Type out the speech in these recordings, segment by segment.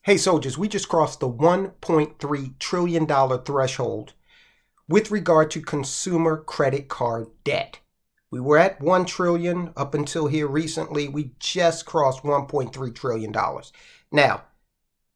Hey soldiers, we just crossed the $1.3 trillion threshold with regard to consumer credit card debt. We were at 1 trillion up until here recently. We just crossed $1.3 trillion. Now,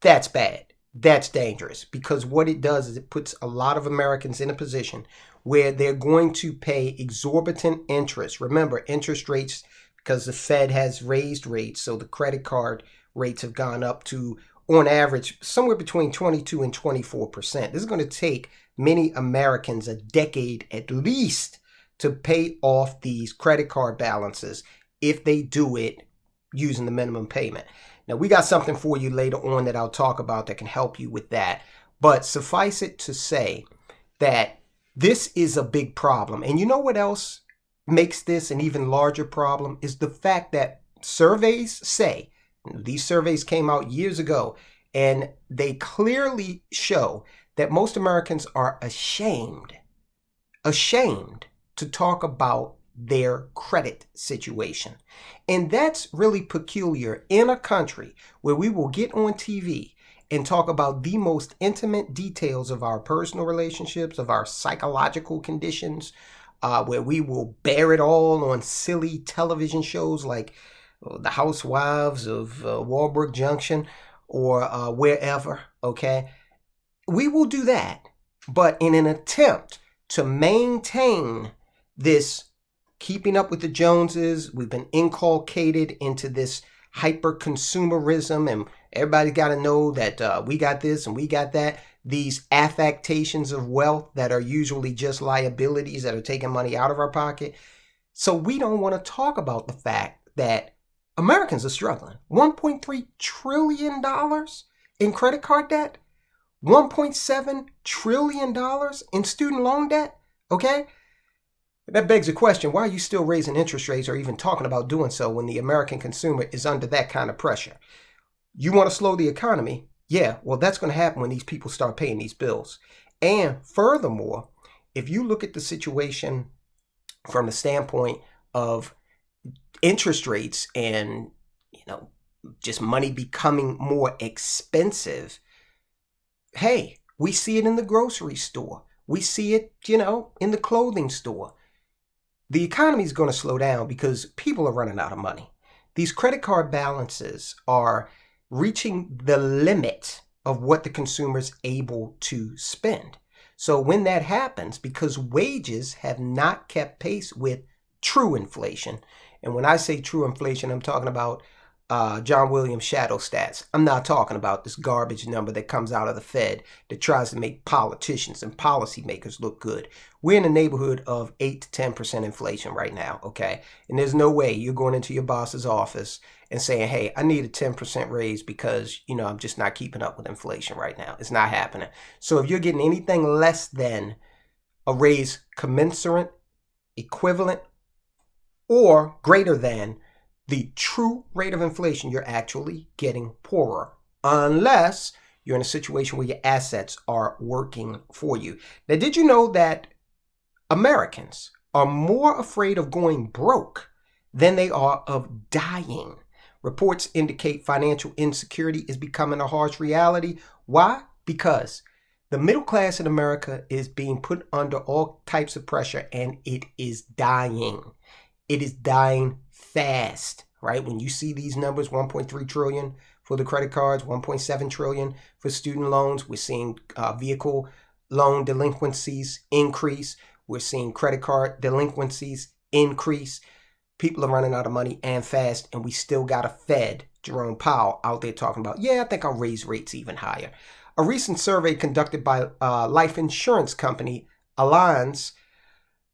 that's bad. That's dangerous because what it does is it puts a lot of Americans in a position where they're going to pay exorbitant interest. Remember, interest rates, because the Fed has raised rates, so the credit card rates have gone up to, on average, somewhere between 22 and 24%. This is going to take many Americans a decade at least to pay off these credit card balances if they do it using the minimum payment. Now, we got something for you later on that I'll talk about that can help you with that. But suffice it to say that this is a big problem. And you know what else makes this an even larger problem is the fact that surveys say, these surveys came out years ago, and they clearly show that most Americans are ashamed to talk about their credit situation. And that's really peculiar in a country where we will get on TV and talk about the most intimate details of our personal relationships, of our psychological conditions, where we will bear it all on silly television shows like The Housewives of Walbrook Junction or wherever, okay? We will do that, but in an attempt to maintain this keeping up with the Joneses, we've been inculcated into this hyper consumerism, and everybody got to know that we got this and we got that. These affectations of wealth that are usually just liabilities that are taking money out of our pocket. So we don't want to talk about the fact that Americans are struggling. $1.3 trillion in credit card debt. $1.7 trillion in student loan debt. Okay? That begs the question, why are you still raising interest rates or even talking about doing so when the American consumer is under that kind of pressure? You want to slow the economy? Yeah, well, that's going to happen when these people start paying these bills. And furthermore, if you look at the situation from the standpoint of interest rates and, just money becoming more expensive, hey, we see it in the grocery store. We see it, in the clothing store. The economy is going to slow down because people are running out of money. These credit card balances are reaching the limit of what the consumer is able to spend. So when that happens, because wages have not kept pace with true inflation, and when I say true inflation, I'm talking about John Williams shadow stats. I'm not talking about this garbage number that comes out of the Fed that tries to make politicians and policymakers look good. We're in the neighborhood of 8 to 10% inflation right now, okay? And there's no way you're going into your boss's office and saying, hey, I need a 10% raise because, I'm just not keeping up with inflation right now. It's not happening. So if you're getting anything less than a raise commensurate, equivalent, or greater than the true rate of inflation, you're actually getting poorer unless you're in a situation where your assets are working for you. Now, did you know that Americans are more afraid of going broke than they are of dying? Reports indicate financial insecurity is becoming a harsh reality. Why? Because the middle class in America is being put under all types of pressure and it is dying. It is dying fast, right? When you see these numbers, 1.3 trillion for the credit cards, 1.7 trillion for student loans, we're seeing vehicle loan delinquencies increase. We're seeing credit card delinquencies increase. People are running out of money and fast, and we still got a Fed, Jerome Powell, out there talking about, yeah, I think I'll raise rates even higher. A recent survey conducted by life insurance company Allianz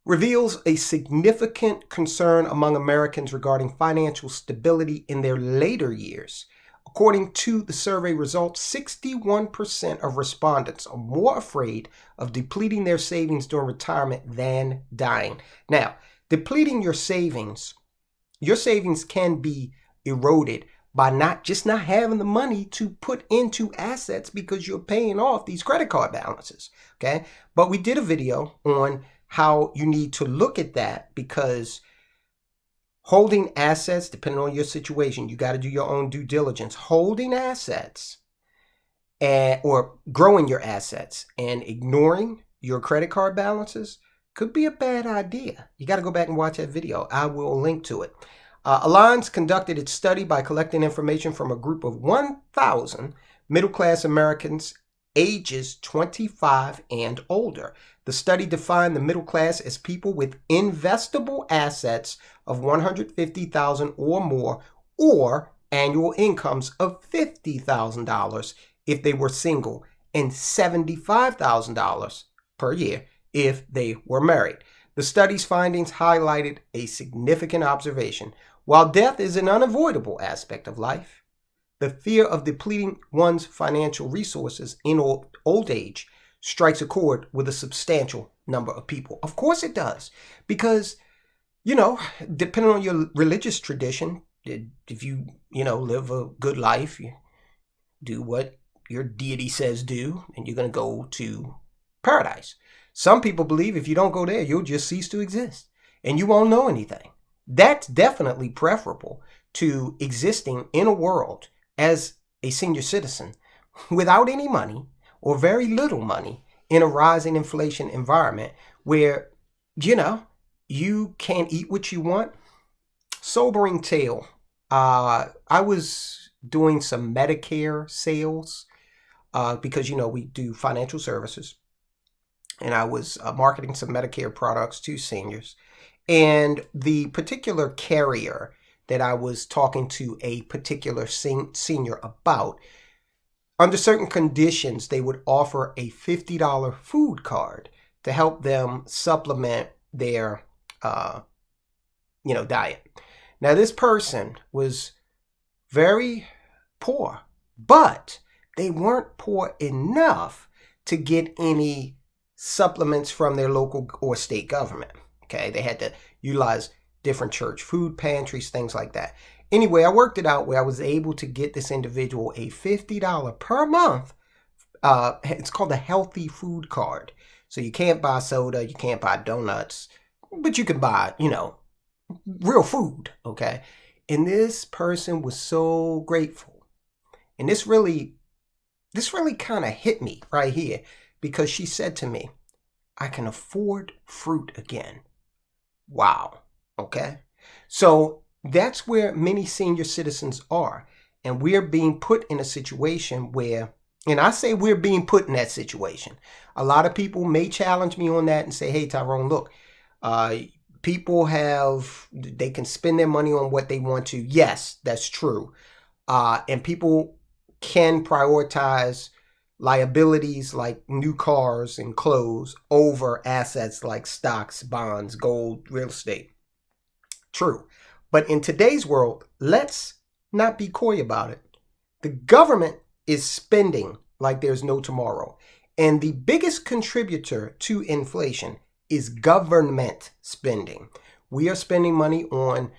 reveals a significant concern among Americans regarding financial stability in their later years. According to the survey results, 61% of respondents are more afraid of depleting their savings during retirement than dying. Now, depleting your savings can be eroded by not having the money to put into assets because you're paying off these credit card balances, okay? But we did a video on how you need to look at that because holding assets, depending on your situation, you got to do your own due diligence. Holding assets or growing your assets and ignoring your credit card balances could be a bad idea. You got to go back and watch that video. I will link to it. Alliance conducted its study by collecting information from a group of 1,000 middle-class Americans ages 25 and older. The study defined the middle class as people with investable assets of $150,000 or more, or annual incomes of $50,000 if they were single, and $75,000 per year if they were married. The study's findings highlighted a significant observation. While death is an unavoidable aspect of life, the fear of depleting one's financial resources in old age strikes a chord with a substantial number of people. Of course it does, because, depending on your religious tradition, if you live a good life, you do what your deity says do, and you're going to go to paradise. Some people believe if you don't go there, you'll just cease to exist and you won't know anything. That's definitely preferable to existing in a world as a senior citizen without any money or very little money in a rising inflation environment where, you can't eat what you want. Sobering tale. I was doing some Medicare sales because, we do financial services. And I was marketing some Medicare products to seniors. And the particular carrier that I was talking to a particular senior about, under certain conditions, they would offer a $50 food card to help them supplement their, diet. Now, this person was very poor, but they weren't poor enough to get any supplements from their local or state government. Okay, they had to utilize different church food pantries, things like that. Anyway, I worked it out where I was able to get this individual a $50 per month. It's called a healthy food card. So you can't buy soda, you can't buy donuts, but you can buy, real food. Okay, and this person was so grateful, and this really kind of hit me right here, because she said to me, "I can afford fruit again." Wow. Okay. So that's where many senior citizens are. And we're being put in a situation where, and I say we're being put in that situation. A lot of people may challenge me on that and say, "Hey, Tyrone, look, people they can spend their money on what they want to." Yes, that's true. And people can prioritize liabilities like new cars and clothes over assets like stocks, bonds, gold, real estate. True. But in today's world, let's not be coy about it. The government is spending like there's no tomorrow. And the biggest contributor to inflation is government spending. We are spending money on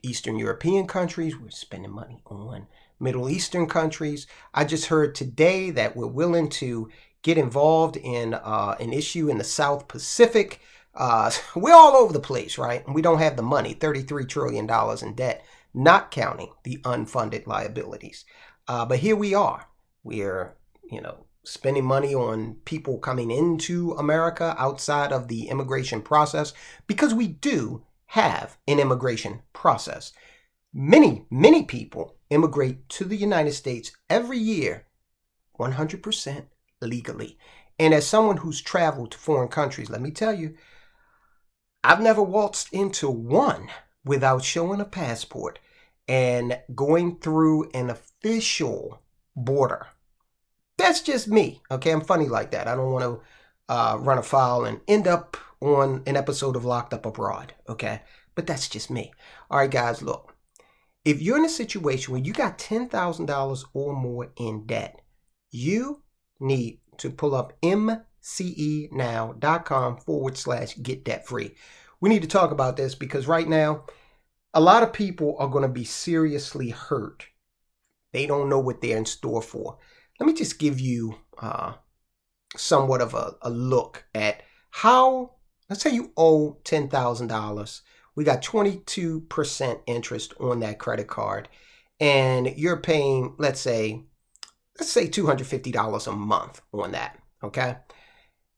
Eastern European countries. We're spending money on Middle Eastern countries. I just heard today that we're willing to get involved in an issue in the South Pacific. We're all over the place, right? And we don't have the money, $33 trillion in debt, not counting the unfunded liabilities. But here we are. We're, spending money on people coming into America outside of the immigration process, because we do have an immigration process. Many, many people immigrate to the United States every year, 100% legally. And as someone who's traveled to foreign countries, let me tell you, I've never waltzed into one without showing a passport and going through an official border. That's just me, okay? I'm funny like that. I don't want to run afoul and end up on an episode of Locked Up Abroad, okay? But that's just me. All right, guys, look. If you're in a situation where you got $10,000 or more in debt, you need to pull up mcenow.com/get debt free. We need to talk about this, because right now, a lot of people are going to be seriously hurt. They don't know what they're in store for. Let me just give you somewhat of a look at how, let's say you owe $10,000. We got 22% interest on that credit card, and you're paying, let's say, let's say $250 a month on that, okay?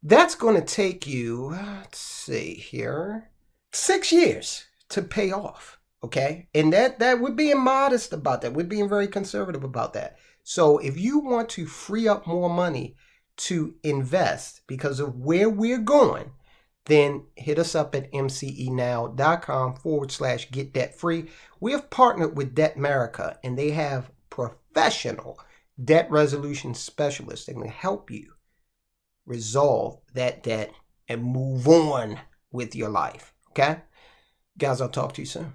That's going to take you, let's see here, 6 years to pay off, okay? And that we're being modest about that. We're being very conservative about that. So if you want to free up more money to invest because of where we're going, then hit us up at mcenow.com/get debt free. We have partnered with Debt America, and they have professional debt resolution specialists that can help you resolve that debt and move on with your life. Okay? Guys, I'll talk to you soon.